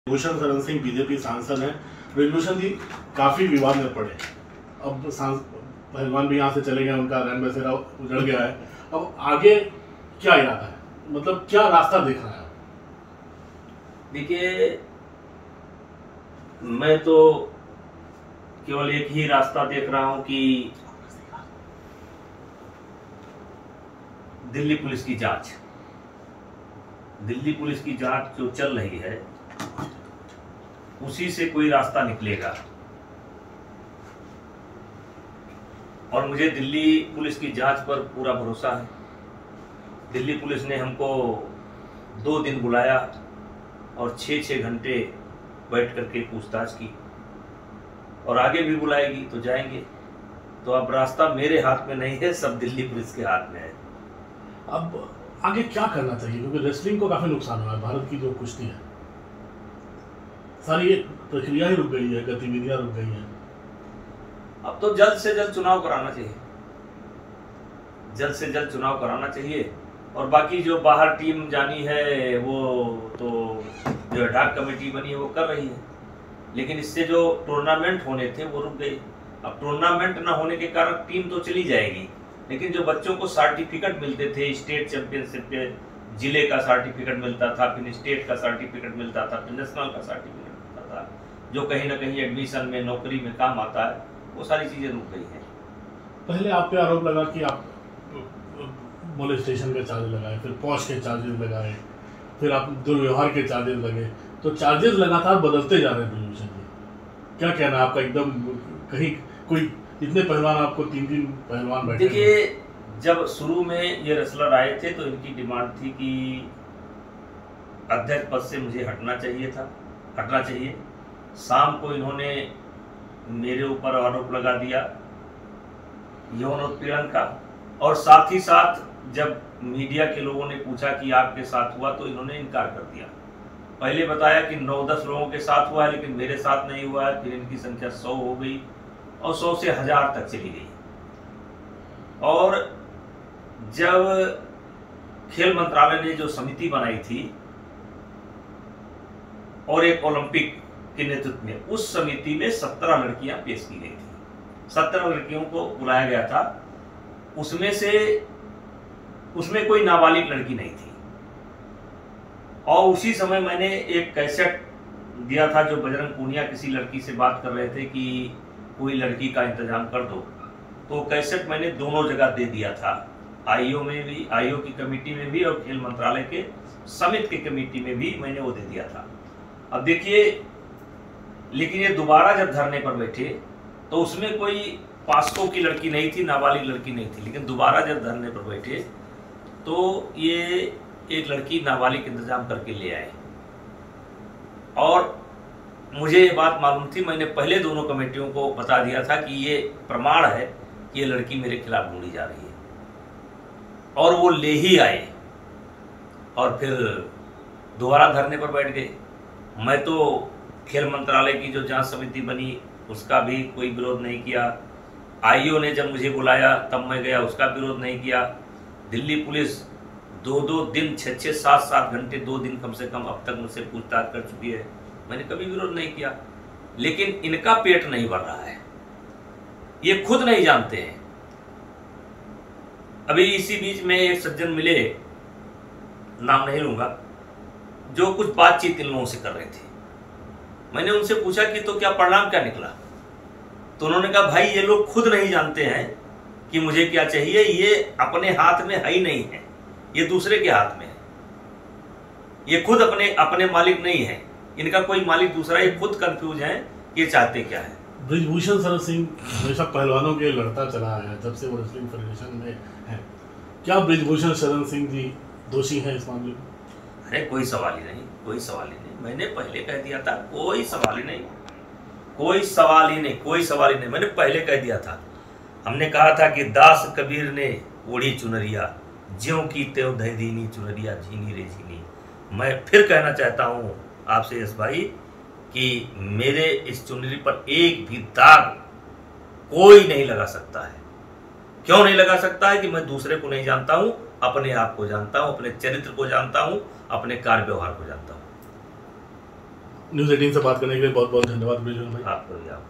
Brijbhushan Sharan Singh BJP सांसद हैं। ब्रिजभूषण जी काफी विवाद में पड़े, अब पहलवान भी यहाँ से चले गए, उनका रैन बसेरा उजड़ गया है। अब आगे क्या इरादा है, मतलब क्या रास्ता देख रहा है? देखिए, मैं तो केवल एक ही रास्ता देख रहा हूं कि दिल्ली पुलिस की जांच जो चल रही है उसी से कोई रास्ता निकलेगा। और मुझे दिल्ली पुलिस की जांच पर पूरा भरोसा है। दिल्ली पुलिस ने हमको 2 दिन बुलाया और 6-6 घंटे बैठ करके पूछताछ की, और आगे भी बुलाएगी तो जाएंगे। तो अब रास्ता मेरे हाथ में नहीं है, सब दिल्ली पुलिस के हाथ में है। अब आगे क्या करना चाहिए, क्योंकि रेसलिंग को काफी नुकसान हुआ है। भारत की जो कुश्ती है सारी ये प्रक्रिया ही रुक गई है, गतिविधियां रुक गई हैं। अब तो जल्द से जल्द चुनाव कराना चाहिए, जल्द से जल्द चुनाव कराना चाहिए। और बाकी जो बाहर टीम जानी है वो तो जो एडहॉक कमेटी बनी है वो कर रही है, लेकिन इससे जो टूर्नामेंट होने थे वो रुक गए। अब टूर्नामेंट ना होने के कारण टीम तो चली जाएगी, लेकिन जो बच्चों को सर्टिफिकेट मिलते थे, स्टेट चैंपियनशिप के जिले का सर्टिफिकेट मिलता था, फिर स्टेट का सर्टिफिकेट मिलता था, फिर नेशनल का सर्टिफिकेट मिलता था, जो कहीं ना कहीं एडमिशन में, नौकरी में काम आता है, वो सारी चीज़ें रुक गई हैं। पहले आप पे आरोप लगा कि आप मोलेस्टेशन के चार्जेस लगाए, फिर पॉश के चार्जेस लगाए, फिर आप दुर्व्यवहार के चार्जेस लगे, तो चार्जेस लगातार बदलते जा रहे हैं। ब्रिजभूषण जी, क्या कहना है आपका? एकदम कहीं कोई इतने पहलवान, आपको 3 पहलवान बैठे। देखिए, जब शुरू में ये रेसलर आए थे तो इनकी डिमांड थी कि अध्यक्ष पद से मुझे हटना चाहिए। शाम को इन्होंने मेरे ऊपर आरोप लगा दिया यौन उत्पीड़न का, और साथ ही साथ जब मीडिया के लोगों ने पूछा कि आपके साथ हुआ तो इन्होंने इनकार कर दिया। पहले बताया कि 9-10 लोगों के साथ हुआ है, लेकिन मेरे साथ नहीं हुआ है। फिर इनकी संख्या 100 हो गई और 100 से 1000 तक चली गई। और जब खेल मंत्रालय ने जो समिति बनाई थी और एक ओलंपिक के नेतृत्व में, उस समिति में 17 लड़कियां पेश की गई थी। 17 लड़कियों को बुलाया गया था, उसमें कोई नाबालिग लड़की नहीं थी। और उसी समय मैंने एक कैसेट दिया था, जो बजरंग पूनिया किसी लड़की से बात कर रहे थे कि कोई लड़की का इंतजाम कर दो, तो कैसेट मैंने दोनों जगह दे दिया था, आईओ में भी, आईओ की कमेटी में भी, और खेल मंत्रालय के समिति की कमेटी में भी मैंने वो दे दिया था। अब देखिए, लेकिन ये दोबारा जब धरने पर बैठे तो उसमें कोई पास्को की लड़की नहीं थी, नाबालिग लड़की नहीं थी, लेकिन दोबारा जब धरने पर बैठे तो ये एक लड़की नाबालिग इंतजाम करके ले आए। और मुझे ये बात मालूम थी, मैंने पहले दोनों कमेटियों को बता दिया था कि ये प्रमाण है कि ये लड़की मेरे खिलाफ ढूंढी जा रही है, और वो ले ही आए और फिर दोबारा धरने पर बैठ गए। मैं तो खेल मंत्रालय की जो जांच समिति बनी उसका भी कोई विरोध नहीं किया। आईओ ने जब मुझे बुलाया तब मैं गया, उसका विरोध नहीं किया। दिल्ली पुलिस 2-2 दिन, 6-6, 7-7 घंटे, 2 दिन कम से कम अब तक मुझसे पूछताछ कर चुकी है, मैंने कभी विरोध नहीं किया। लेकिन इनका पेट नहीं भर रहा है, ये खुद नहीं जानते हैं। अभी इसी बीच में एक सज्जन मिले, नाम नहीं लूंगा, जो कुछ बातचीत इन लोगों से कर रहे थे। मैंने उनसे पूछा कि तो क्या परिणाम क्या निकला, तो उन्होंने कहा भाई ये लोग खुद नहीं जानते हैं कि मुझे क्या चाहिए, ये अपने हाथ में है ही नहीं है, ये दूसरे के हाथ में है। ये खुद अपने मालिक नहीं है, इनका कोई मालिक दूसरा, ये खुद कंफ्यूज है ये चाहते क्या है। ब्रिजभूषण शरण सिंह हमेशा पहलवानों के लड़ता चला है जब से वो रेसलिंग फेडरेशन में है। क्या ब्रिजभूषण शरण सिंह जी दोषी हैं इस मामले में? अरे कोई सवाल ही नहीं, कोई सवाल ही नहीं। मैंने पहले कह दिया था, कोई सवाल ही नहीं, कोई सवाल ही नहीं, कोई सवाल ही नहीं। मैंने पहले कह दिया था, हमने कहा था कि दास कबीर ने ओढ़ी चुनरिया, ज्यों की त्यों धय दीनी चुनरिया, झीनी रे झीनी। मैं फिर कहना चाहता हूँ आपसे यश भाई कि मेरे इस चुनरी पर एक भी दाग कोई नहीं लगा सकता है। क्यों नहीं लगा सकता है? कि मैं दूसरे को नहीं जानता हूँ, अपने आप को जानता हूँ, अपने चरित्र को जानता हूँ, अपने कार्य व्यवहार को जानता हूँ। न्यूज़ 18 से बात करने के लिए बहुत बहुत धन्यवाद ब्रिजवन भाई। आपको भी आप